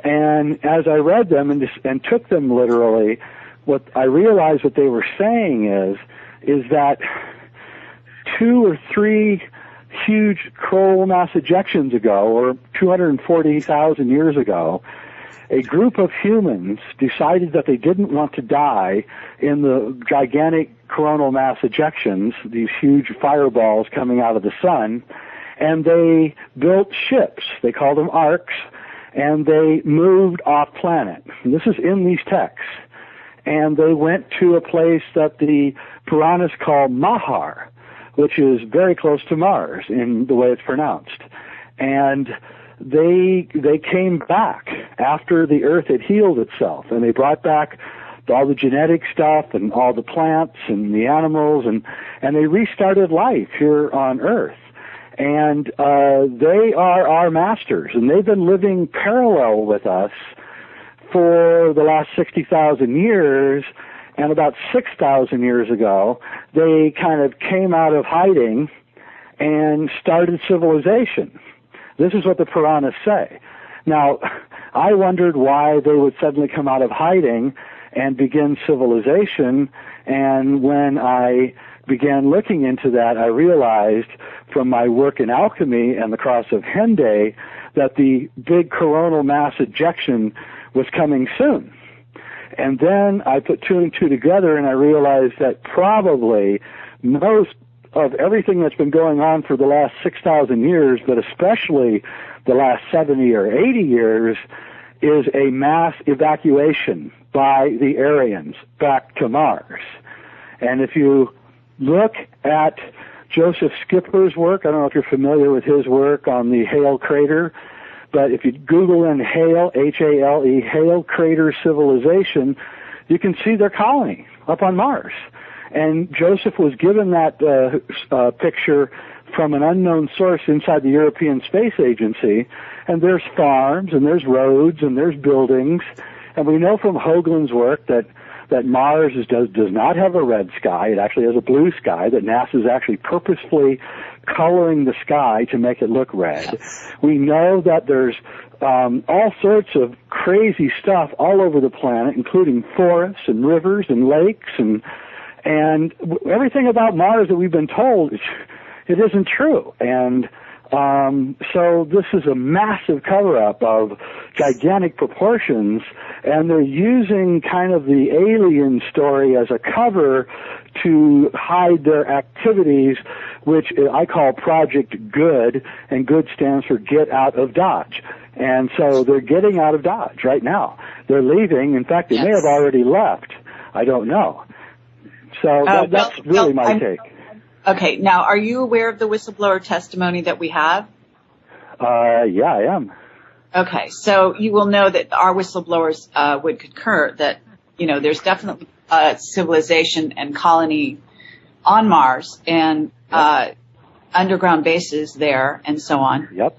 And as I read them and took them literally, what I realized what they were saying is that 2 or 3 huge coronal mass ejections ago, or 240,000 years ago, a group of humans decided that they didn't want to die in the gigantic coronal mass ejections, these huge fireballs coming out of the sun, and they built ships. They called them arcs, and they moved off planet. And this is in these texts. And they went to a place that the Puranas call Mahar, which is very close to Mars in the way it's pronounced. And they came back after the Earth had healed itself, and they brought back all the genetic stuff and all the plants and the animals, and they restarted life here on Earth. And they are our masters, and they've been living parallel with us for the last 60,000 years, and about 6,000 years ago, they kind of came out of hiding and started civilization. This is what the Puranas say. Now, I wondered why they would suddenly come out of hiding and begin civilization, and when I began looking into that, I realized from my work in alchemy and the cross of Henday that the big coronal mass ejection was coming soon. And then I put 2 and 2 together, and I realized that probably most of everything that's been going on for the last 6,000 years, but especially the last 70 or 80 years, is a mass evacuation by the Aryans back to Mars. And if you look at Joseph Skipper's work, I don't know if you're familiar with his work on the Hale Crater, but if you Google in Hale, H-A-L-E, Hale Crater Civilization, you can see their colony up on Mars. And Joseph was given that picture from an unknown source inside the European Space Agency, and there's farms, and there's roads, and there's buildings, and we know from Hoagland's work that Mars does not have a red sky. It actually has a blue sky, that NASA's actually purposefully coloring the sky to make it look red. We know that there's all sorts of crazy stuff all over the planet, including forests and rivers and lakes and everything about Mars that we've been told, it isn't true. And so this is a massive cover-up of gigantic proportions, and they're using kind of the alien story as a cover to hide their activities, which I call Project Good, and Good stands for Get Out of Dodge. And so they're getting out of Dodge right now. They're leaving. In fact, they may have already left. I don't know. So that's really my take. Okay. Now, are you aware of the whistleblower testimony that we have? Yeah, I am. Okay. So you will know that our whistleblowers would concur that, there's definitely civilization and colony on Mars and underground bases there and so on. Yep.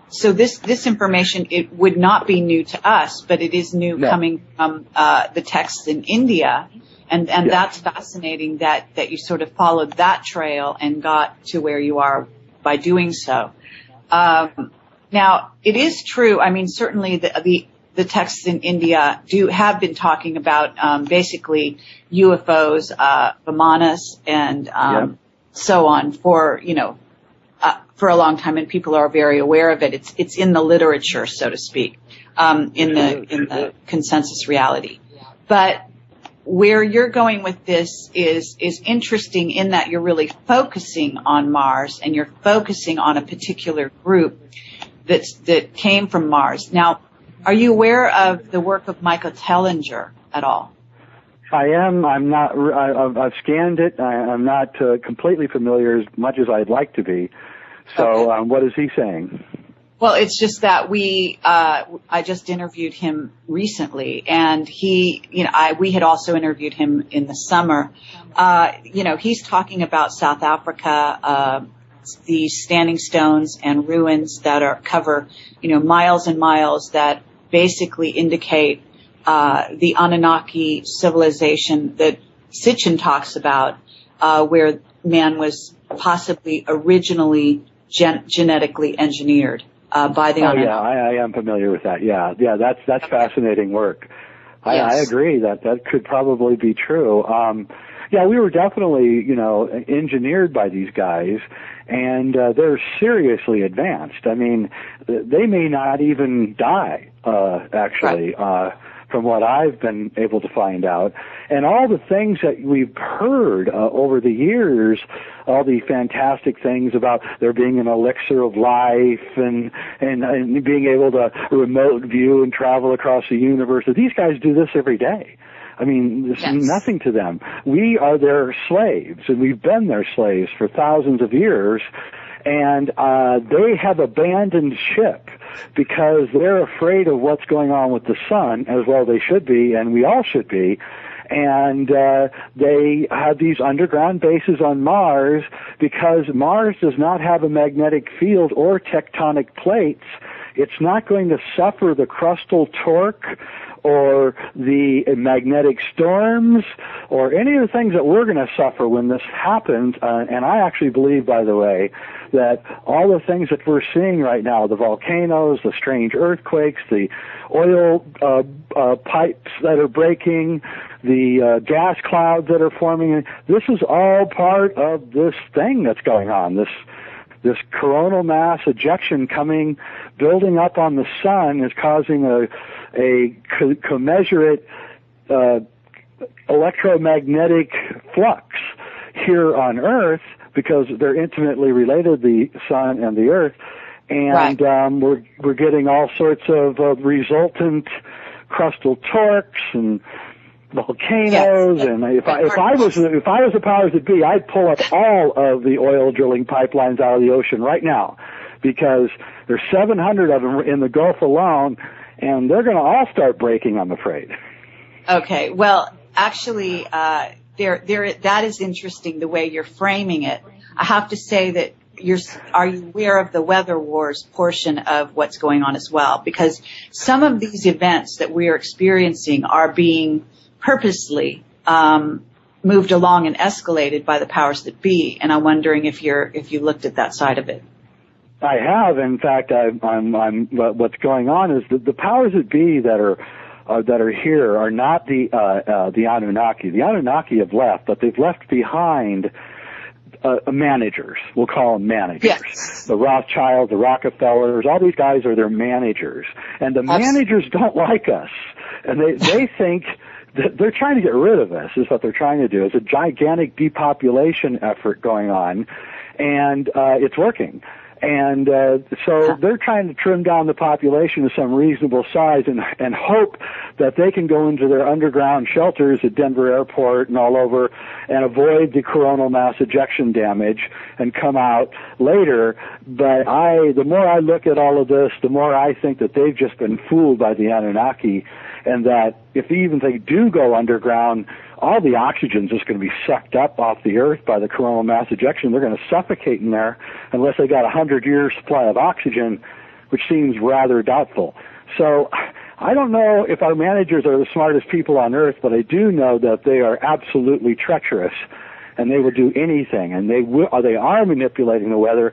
So this information, it would not be new to us, but it is new coming from the texts in India. And that's fascinating that you sort of followed that trail and got to where you are by doing so. Now, it is true. I mean, certainly the texts in India have been talking about basically UFOs, Vimanas, and so on for a long time, and people are very aware of it. It's in the literature, so to speak, in the consensus reality. But where you're going with this is interesting in that you're really focusing on Mars, and you're focusing on a particular group that came from Mars. Now, are you aware of the work of Michael Tellinger at all? I am. I'm not. I've scanned it. I'm not completely familiar as much as I'd like to be. So, okay. What is he saying? Well, it's just that I just interviewed him recently, and we had also interviewed him in the summer. He's talking about South Africa, these standing stones and ruins that cover, miles and miles that basically indicate the Anunnaki civilization that Sitchin talks about, where man was possibly originally genetically engineered. by the Anunnaki. Yeah, I am familiar with that. Yeah, that's fascinating work. Yes. I agree that could probably be true. Yeah, we were definitely, engineered by these guys, and they're seriously advanced. I mean, they may not even die, actually, from what I've been able to find out. And all the things that we've heard over the years, all the fantastic things about there being an elixir of life and being able to remote view and travel across the universe. These guys do this every day. I mean, this is nothing to them. We are their slaves, and we've been their slaves for thousands of years, and they have abandoned ship because they're afraid of what's going on with the sun, as well they should be, and we all should be. And they have these underground bases on Mars because Mars does not have a magnetic field or tectonic plates. It's not going to suffer the crustal torque or the magnetic storms or any of the things that we're going to suffer when this happens. And I actually believe, by the way, that all the things that we're seeing right now, the volcanoes, the strange earthquakes, the oil pipes that are breaking, the gas clouds that are forming, this is all part of this thing that's going on, this coronal mass ejection building up on the sun is causing a commensurate electromagnetic flux here on Earth because they're intimately related, the sun and the Earth, and we're getting all sorts of resultant crustal torques and volcanoes, and if I was the powers that be, I'd pull up all of the oil drilling pipelines out of the ocean right now, because there's 700 of them in the Gulf alone, and they're going to all start breaking, I'm afraid. Okay, well, actually, that is interesting the way you're framing it. I have to say that are you aware of the weather wars portion of what's going on as well? Because some of these events that we are experiencing are being purposely moved along and escalated by the powers that be, and I'm wondering if you looked at that side of it. I have. In fact, what's going on is the powers that be that are here are not the Anunnaki. The Anunnaki have left, but they've left behind managers. We'll call them managers. Yes. The Rothschilds, the Rockefellers, all these guys are their managers, and the managers don't like us, and they think that they're trying to get rid of us. Is what they're trying to do. It's a gigantic depopulation effort going on, and it's working. And so they're trying to trim down the population to some reasonable size and hope that they can go into their underground shelters at Denver Airport and all over and avoid the coronal mass ejection damage and come out later. But the more I look at all of this, the more I think that they've just been fooled by the Anunnaki, and that if even they do go underground, all the oxygen is just going to be sucked up off the Earth by the coronal mass ejection. They're going to suffocate in there unless they got 100-year supply of oxygen, which seems rather doubtful. So I don't know if our managers are the smartest people on Earth, but I do know that they are absolutely treacherous, and they will do anything, and they are manipulating the weather.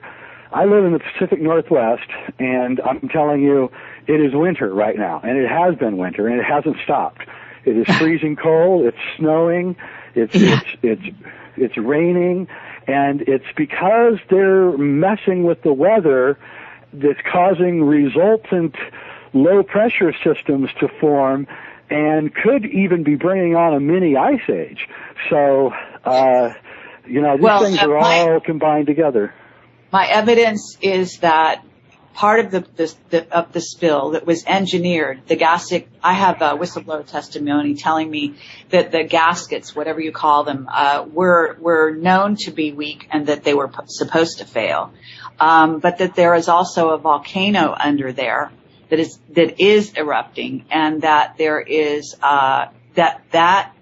I live in the Pacific Northwest, and I'm telling you, it is winter right now, and it has been winter, and it hasn't stopped. It is freezing cold. It's snowing. It's raining, and it's because they're messing with the weather that's causing resultant low pressure systems to form, and could even be bringing on a mini ice age. So, these things are all combined together. My evidence is that part of the spill that was engineered, I have a whistleblower testimony telling me that the gaskets, whatever you call them, were known to be weak and that they were supposed to fail. But that there is also a volcano under there that is erupting, and that there is, that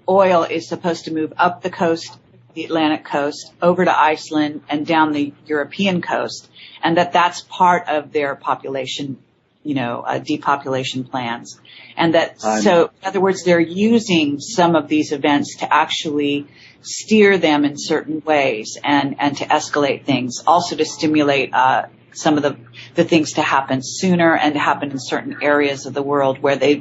oil is supposed to move up the coast, the Atlantic coast, over to Iceland and down the European coast, and that's part of their population, depopulation plans. And so in other words, they're using some of these events to actually steer them in certain ways and to escalate things, also to stimulate some of the things to happen sooner and to happen in certain areas of the world where they